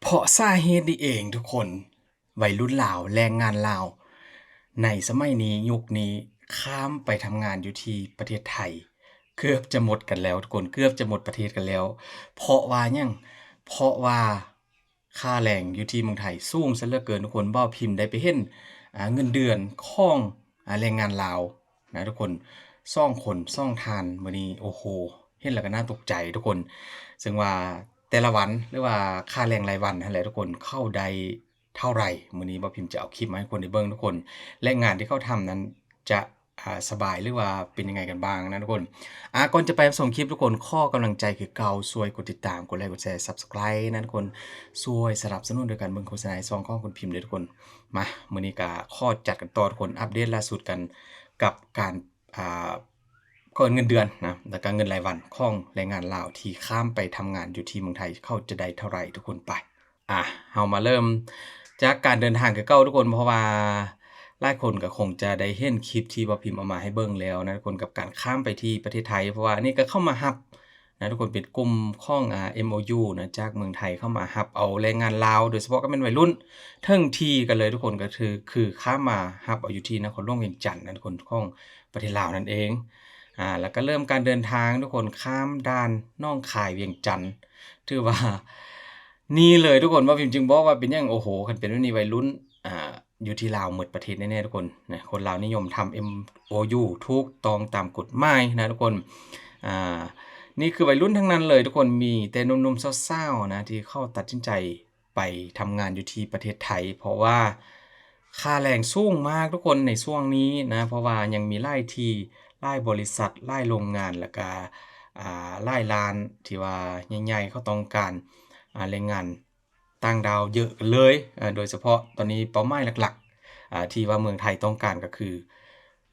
เพราะสาเหตุนี้เองทุกคนวัยรุ่นลาวแรงงานลาวในสมัยนี้ยุคนี้ข้ามไปทำงานอยู่ที่ประเทศไทยเกือบจะหมดกันแล้วทุกคนเกือบจะหมดประเทศกันแล้วเพราะว่าหยังเพราะว่าค่าแรงอยู่ที่เมืองไทยสูงซะเหลือเกินทุกคนบ่พิมพ์ได้ไปเห็นเงินเดือนของแรงงานลาวนะทุกคนซ่องคนซ่องทานมื้อนี้โอ้โฮเห็นแล้วก็น่าตกใจทุกคนซึ่งว่าแต่ละวันหรือว่าค่าแรงรายวันนั่นแหละทุกคนเข้าได้เท่าไรมื้อนี้บ่พิมพ์จะเอาคลิปมาให้คนได้เบิ่งทุกคนและงานที่เขาทำนั้นจะสบายหรือว่าเป็นยังไงกันบ้างนะทุกคนก่อนจะไปรับชมคลิปทุกคนขอกำลังใจคือเก่าช่วยกดติดตามกดไลค์กดแชร์ Subscribe นะทุกคนช่วยสนับสนุนโดยการเบิ่งโฆษณาในช่องของคุณพิมพ์ด้วยทุกคนมามื้อนี้ก็ขอจัดกันต่อทุกคนอัปเดตล่าสุดกันกับการก็เงินเดือนนะแล้วก็เงินรายวันของแรงงานลาวที่ข้ามไปทำงานอยู่ที่เมืองไทยเขาจะได้เท่าไรทุกคนไปเฮามาเริ่มจากการเดินทางคือเก่าทุกคนเพราะว่าหลายคนก็คงจะได้เห็นคลิปที่บ่พิมพ์เอามาให้เบิ่งแล้วนะทุกคนกับการข้ามไปที่ประเทศไทยเพราะว่าอันนี้ก็เข้ามารับนะทุกคนเป็นกลุ่มของMOU นะจากเมืองไทยเข้ามารับเอาแรงงานลาวโดยเฉพาะก็เป็นวัยรุ่นเทิงที่กันเลยทุกคนก็คือข้ามมารับเอาอยู่ที่นครหลวงเวียงจันทน์นะทุกคนของประเทศลาวนั่นเองแล้วก็เริ่มการเดินทางทุกคนข้ามด่านหนองคายเวียงจันทน์ถือว่านี่เลยทุกคนว่าพิมพ์จึงบอกว่าเป็นหยังโอ้โฮคันเป็นแบบนี้วัยรุ่นอยู่ที่ลาวหมดประเทศแน่ๆทุกคนนะคนลาวนิยมทำ MOU ถูกต้องตามกฎหมายนะทุกคนนี่คือวัยรุ่นทั้งนั้นเลยทุกคนมีแต่หนุ่มๆสาวๆนะที่เขาตัดสินใจไปทำงานอยู่ที่ประเทศไทยเพราะว่าค่าแรงสูงมากทุกคนในช่วงนี้นะเพราะว่ายังมีหลายที่หลายบริษัทหลายโรงงานแล้วก็หลายร้านที่ว่าใหญ่ๆเขาต้องการแรงงานต่างดาวเยอะเลยโดยเฉพาะตอนนี้เป้าหมายหลักๆที่ว่าเมืองไทยต้องการก็คือ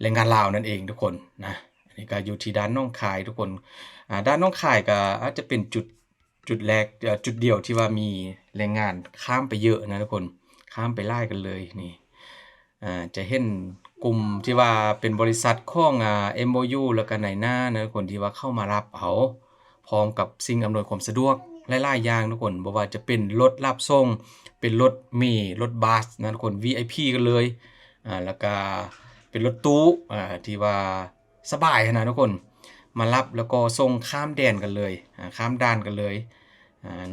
แรงงานลาวนั่นเองทุกคนนะอันนี้ก็อยู่ที่ด้านหนองคายทุกคนด้านหนองคายก็อาจจะเป็นจุดแรกจุดเดียวที่ว่ามีแรงงานข้ามไปเยอะนะทุกคนข้ามไปหลายกันเลยนี่จะเห็นกลุ่มที่ว่าเป็นบริษัทของMOU แล้วก็นายหน้านะทุกคนที่ว่าเข้ามารับเอาพร้อมกับสิ่งอำนวยความสะดวกหลายๆอย่างทุกคนบ่ว่าจะเป็นรถรับส่งเป็นรถเมล์รถบัสนะทุกคน VIP กันเลยแล้วก็เป็นรถตู้ที่ว่าสบายนะทุกคนมารับแล้วก็ส่งข้ามแดนกันเลยข้ามด่านกันเลย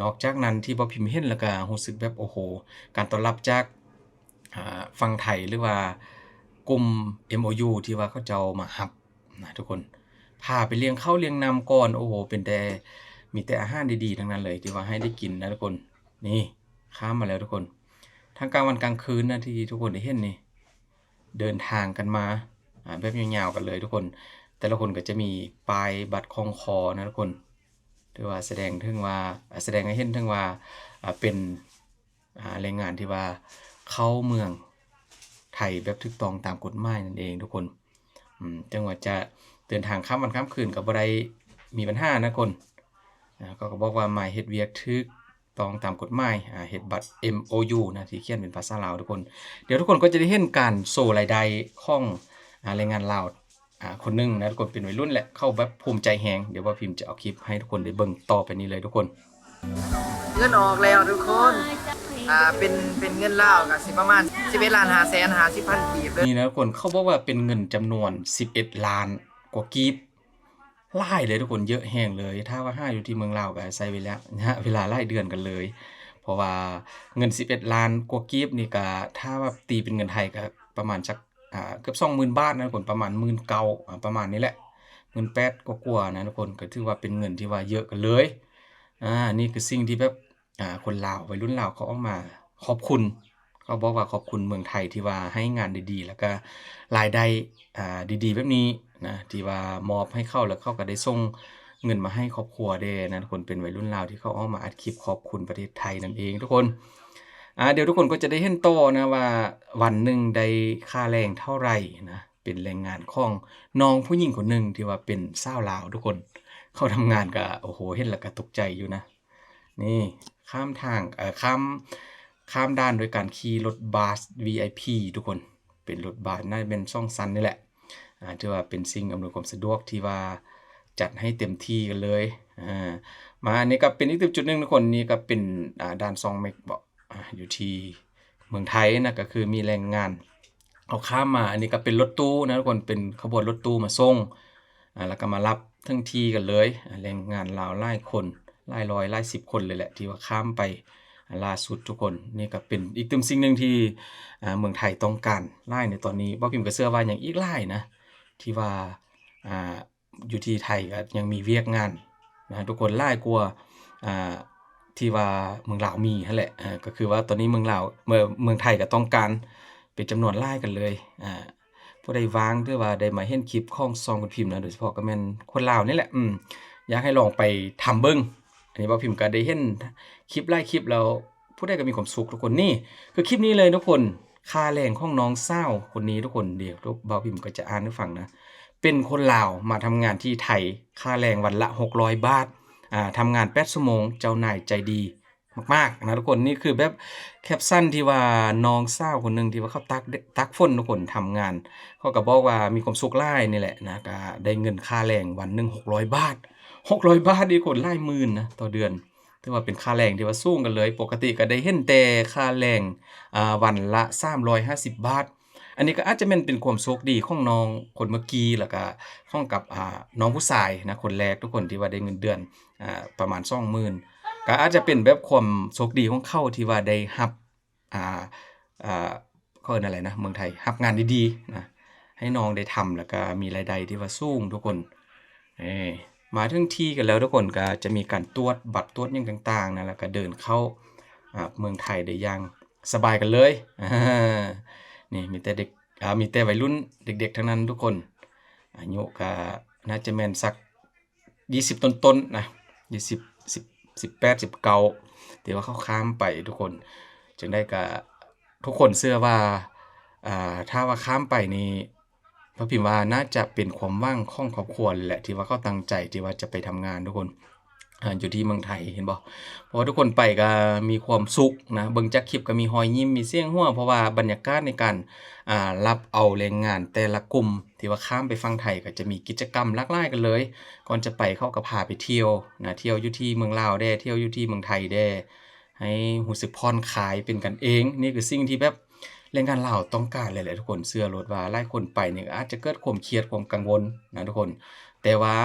นอกจากนั้นที่บ่พิมพ์เห็นแล้วก็รู้สึกแบบโอ้โฮการต้อนรับจากฝั่งไทยหรือว่ากลุ่ม MOU ที่ว่าเขาเจ้ามารับนะทุกคนพาไปเลี้ยงข้าวเลี้ยงน้ำก่อนโอ้โฮเป็นแต่มีแต่อาหารดีๆทั้งนั้นเลยที่ว่าให้ได้กินนะทุกคนนี่ข้ามมาแล้วทุกคนทั้งกลางวันกลางคืนนะที่ทุกคนได้เห็นนี่เดินทางกันมาแบบยาวๆกันเลยทุกคนแต่ละคนก็จะมีป้ายบัตรคล้องคอนะทุกคนที่ว่าแสดงถึงว่าแสดงให้เห็นถึงว่าเป็นแรงงานที่ว่าเข้าเมืองไทยแบบถูกต้องตามกฎหมายนั่นเองทุกคนจังว่าจะเดินทางข้ามวันข้ามคืนก็บ่ได้มีปัญหานะคนก็บอกว่ามาเฮ็ดเวียกถูกต้องตามกฎหมายเฮ็ดบัตร MOU นะที่เขียนเป็นภาษาลาวทุกคนเดี๋ยวทุกคนก็จะได้เห็นการโชว์รายได้ของแรงงานลาวคนหนึงนะทุกคนเป็นวัยรุ่นแหละเข้าแบบภูมิใจแฮงเดี๋ยวว่าพิมพ์จะเอาคลิปให้ทุกคนได้เบิ่งต่อไปนี้เลยทุกคนเงินออกแล้วทุกคนเป็นเงินลาวก็สิประมาณ11,550,000 กีบเลยนี่นะทุกคนเขาบอกว่าเป็นเงินจำนวน11ล้านกว่ากีบหลายเลยทุกคนเยอะแฮงเลยถ้าว่าหาอยู่ที่เมืองลาวก็ใช้เวลาหลายเดือนกันเลยเพราะว่าเงิน11ล้านกว่ากีบนี่ก็ถ้าว่าตีเป็นเงินไทยก็ประมาณสักเกือบ 20,000 บาทนะทุกคนประมาณ 19,000 ประมาณนี้แหละ18,000กว่าๆนะทุกคนก็ถือว่าเป็นเงินที่ว่าเยอะกันเลยนี่คือสิ่งที่แบบคนลาววัยรุ่นลาวเขาออกมาขอบคุณเขาบอกว่าขอบคุณเมืองไทยที่ว่าให้งานดีๆแล้วก็รายได้ดีๆแบบนี้นะที่ว่ามอบให้เขาแล้วเขาก็ได้ส่งเงินมาให้ครอบครัวเด้นะทุกคนเป็นวัยรุ่นลาวที่เขาออกมาอัดคลิปขอบคุณประเทศไทยนั่นเองทุกคนเดี๋ยวทุกคนก็จะได้เห็นโตนะว่าวันหนึ่งได้ค่าแรงเท่าไรนะเป็นแรงงานของน้องผู้หญิงคนหนึ่งที่ว่าเป็นสาวลาวทุกคนเขาทำงานก็โอ้โฮเห็นแล้วก็ตกใจอยู่นะนี่ข้ามทางข้ามด่านโดยการขี่รถบัส VIP ทุกคนเป็นรถบัสน่าจะเป็นช่องสั้นนี่แหละถือว่าเป็นสิ่งอำนวยความสะดวกที่ว่า จัดให้เต็มที่กันเลยมาอันนี้ก็เป็นอีกจุดหนึ่งทุกคนนี่ก็เป็นด่านซองเมกบอกอยู่ที่เมืองไทยนะก็คือมีแรงงานเอาข้ามมาอันนี้ก็เป็นรถตู้นะทุกคนเป็นขบวนรถตู้มาส่งแล้วก็มารับทั้งทีกันเลยแรงงานลาวหลายคนหลายร้อยหลาย10 คนเลยแหละที่ว่าข้ามไปล่าสุดทุกคนนี่ก็เป็นอีกสิ่งหนึ่งที่เมืองไทยต้องการหลายในตอนนี้บ่พิมพ์ก็เชื่อว่าอย่างอีกหลายนะที่ว่าอยู่ที่ไทยก็ยังมีเวียกงานนะทุกคนหลายกว่าที่ว่าเมืองลาวมีนั่นแหละก็คือว่าตอนนี้เมืองไทยก็ต้องการเป็นจำนวนหลายกันเลยผู้ใดวางหรือว่าได้มาเห็นคลิปของซองคุณพิมพ์นะโดยเฉพาะก็แม่นคนลาวนี่แหละอยากให้ลองไปทำเบิ่งอันนี้บ่พิมพ์ก็ได้เห็นคลิปหลายคลิปแล้วผู้ใดก็มีความสุขทุกคนนี่คือคลิปนี้เลยทุกคนค่าแรงของน้องสาวคนนี้ทุกคนเดี๋ยวบ่พิมพ์ก็จะอ่านให้ฟังนะเป็นคนลาวมาทำงานที่ไทยค่าแรงวันละ600 บาททำงาน8 ชั่วโมงเจ้านายใจดีมากๆนะทุกคนนี่คือแบบแคปชั่นที่ว่าน้องสาวคนนึงที่ว่าเขาตักฝนทุกคนทำงานเขาก็บอกว่ามีความสุขหลายนี่แหละนะก็ได้เงินค่าแรงวันนึง600 บาท600 บาทนี่คนหลายหมื่นนะต่อเดือนถือว่าเป็นค่าแรงที่ว่าสูงกันเลยปกติก็ได้เห็นแต่ค่าแรงวันละ350 บาทอันนี้ก็อาจจะเป็นความโชคดีของน้องคนเมื่อกี้แล้วก็ของกับน้องผู้ชายนะคนแรกทุกคนที่ว่าได้เงินเดือนประมาณ 20,000ก็อาจจะเป็นแบบความโชคดีของเขาที่ว่าได้รับเขาเรียกอะไรนะเมืองไทยรับงานดีๆนะให้น้องได้ทำแล้วก็มีรายได้ที่ว่าสูงทุกคนมาถึงที่กันแล้วทุกคนก็จะมีการตรวจบัตรตรวจอย่างต่างๆนะแล้วก็เดินเข้าเมืองไทยได้อย่างสบายกันเลยนี่มีแต่เด็กมีแต่วัยรุ่นเด็กๆทั้งนั้นทุกคนอายุก็น่าจะแม่นสัก20ต้นๆนะ18 19ที่ว่าเขาข้ามไปทุกคนจึงได้ก็ทุกคนเชื่อว่าถ้าว่าข้ามไปนี่พระพิมพ์ว่าน่าจะเป็นความหวังของครอบครัวแหละที่ว่าเขาตั้งใจที่ว่าจะไปทำงานทุกคนอยู่ที่เมืองไทยเห็นบ่เพราะว่าทุกคนไปก็มีความสุขนะเบิ่งจากคลิปก็มีรอยยิ้มมีเสียงหัวเพราะว่าบรรยากาศในการรับเอาแรงงานแต่ละกลุ่มที่ว่าข้ามไปฝั่งไทยก็จะมีกิจกรรมหลากหลายกันเลยก่อนจะไปเขาก็พาไปเที่ยวนะเที่ยวอยู่ที่เมืองลาวได้เที่ยวอยู่ที่เมืองไทยได้ให้รู้สึกผ่อนคลายเป็นกันเองนี่คือสิ่งที่แบบแรงงานลาวต้องการเลยแหละทุกคนเชื่อโลดว่าหลายคนไปนี่อาจจะเกิดความเครียดความกังวลนะทุกคนแต่ว่า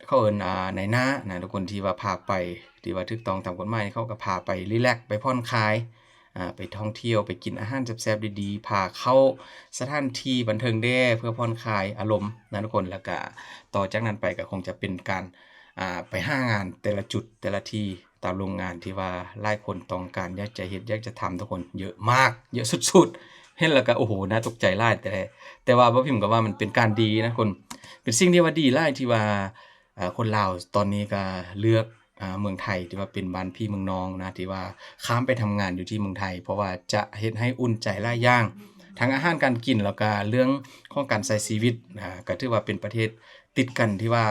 เขาเอิ้นนายหน้านะทุกคนที่ว่าพาไปที่ว่าถูกต้องตามกฎหมายเขาก็พาไปรีแลกซ์ไปผ่อนคลายไปท่องเที่ยวไปกินอาหารแซ่บๆดีๆพาเข้าสถานที่บันเทิงแด่เพื่อผ่อนคลายอารมณ์นะทุกคนแล้วก็ต่อจากนั้นไปก็คงจะเป็นการไปหางานแต่ละจุดแต่ละที่ตามโรงงานที่ว่าหลายคนต้องการอยากจะเฮ็ดอยากจะทำทุกคนเยอะมากเยอะสุดๆเห็นแล้วก็โอ้โหน่าตกใจหลายแต่ว่าบ่พิมพ์ก็ว่ามันเป็นการดีนะคนเป็นสิ่งที่ว่าดีหลายที่ว่าคนลาวตอนนี้ก็เลือกเมืองไทยที่ว่าเป็นบ้านพี่เมืองน้องนะที่ว่าข้ามไปทำงานอยู่ที่เมืองไทยเพราะว่าจะเฮ็ดให้อุ่นใจหลายอย่างทั้งอาหารการกินแล้วก็เรื่องของการใช้ชีวิตก็ถือว่าเป็นประเทศติดกันที่ว่า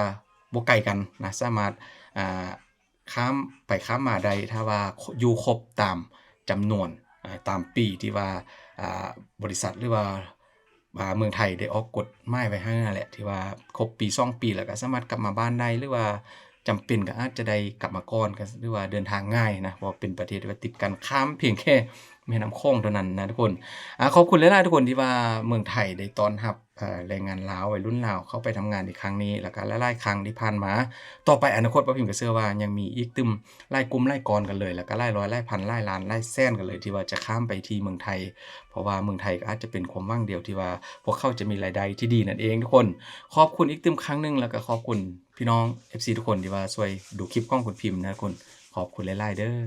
บ่ไกลกันนะสามารถข้ามไปข้ามมาได้ถ้าว่าอยู่ครบตามจำนวนตามปีที่ว่าบริษัทหรือว่าเมืองไทยได้ออกกฎหมายไว้ให้นั่นแหละที่ว่าครบปี2 ปีแล้วก็สามารถกลับมาบ้านได้หรือว่าจำเป็นก็อาจจะได้กลับมาก่อนก็หรือว่าเดินทางง่ายนะเพราะเป็นประเทศที่ว่าติดกันข้ามเพียงแค่แม่น้ำโขงเท่านั้นนะทุกคนขอบคุณหลายๆทุกคนที่ว่าเมืองไทยได้ต้อนรับแรงงานลาววัยรุ่นลาวเข้าไปทำงานในครั้งนี้แล้วก็หลายๆครั้งที่ผ่านมาต่อไปอนาคตบ่พิมพ์ก็เชื่อว่ายังมีอีกตึมหลายกลุ่มหลายกรกันเลยแล้วก็หลายร้อยหลายพันหลายล้านหลายแสนกันเลยที่ว่าจะข้ามไปที่เมืองไทยเพราะว่าเมืองไทยก็อาจจะเป็นความหวังเดียวที่ว่าพวกเขาจะมีรายได้ที่ดีนั่นเองทุกคนขอบคุณอีกตึมครั้งนึงแล้วก็ขอบคุณพี่น้อง FC ทุกคนที่ว่าช่วยดูคลิปของคุณพิมพ์นะทุกคนขอบคุณหลายๆเด้อ